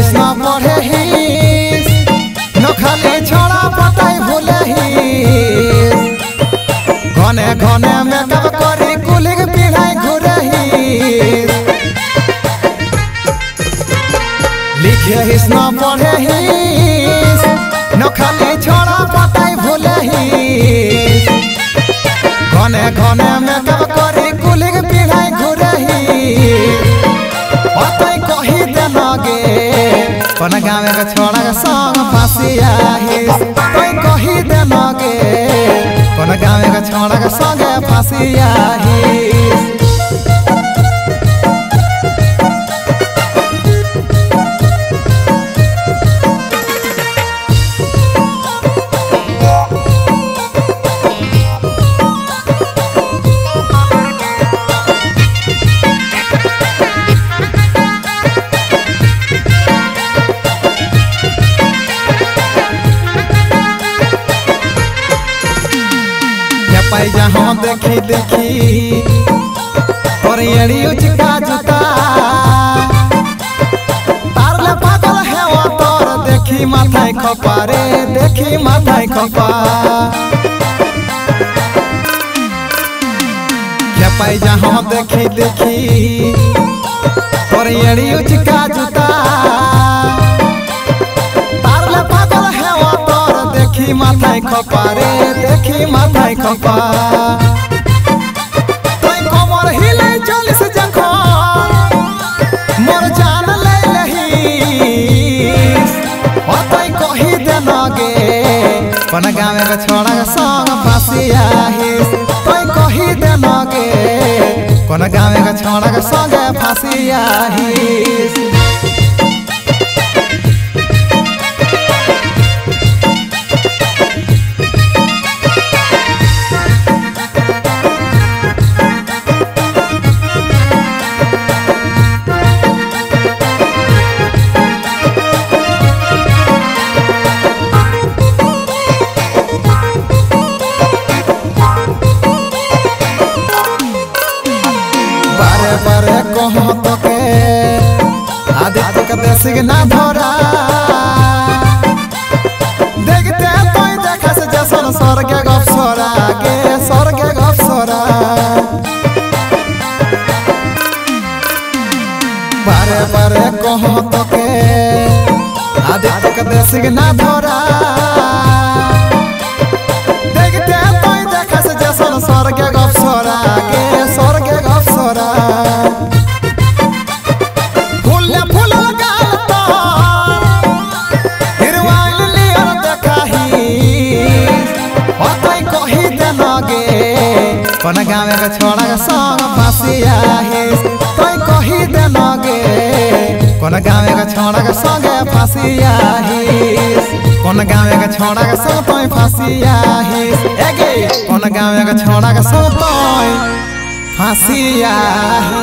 हिस न पढ़े हिस न खाली छोड़ा पटाई भूले हिस घने घने मेकअप करी कुलिग पिढ़ाई घुरे हिस लिखे हिस न पढ़े हिस न खाली छोड़ा पटाई भूले हिस घने घने मेकअप करी कुलिग पिढ़ाई घुरे हिस अतई कही देनगे कोन गाँव के छोड़ा के संग फांसिया हिस तई कही देनगे कोन गाँव के छोड़ा के संग फांसिया हिस जहाँ देखी देखी और एड़ी उचका जूता तारले पागल है वो तोर देखी माथाई खपा रे देखी माथाई खपा क्या पाई जहाँ देखी देखी और एड़ी उचका जूता तारले पागल है वो तोर देखी माथाई खपा रे देखी माथाई खपा तोय कमर हिले 40 जखन मोर जान ले लहिस तोय कही देनगे कोन गाँव के छोड़ा के संग फांसिया हिस तोय कही देनगे कोन गाँव के छोड़ा के संग फांसिया हिस बारे कहो तो के आदित्य के देसिग ना धरा देखते तो देखा से जसन स्वर्ग गपसरा गे स्वर्ग गपसरा बारे कहो तो के आदित्य के देसिग ना धरा देखते तो देखा से जसन स्वर्ग गपसरा गे स्वर्ग गपसरा कोन गाँव के छोड़ा के संग फांसिया हिस तोय कही देनगे कोन गाँव के छोड़ा के संग फांसिया हिस कोन गाँव के छोड़ा के संग तोय फांसिया हिस एगे कोन गाँव के छोड़ा के संग तोय फांसिया हिस।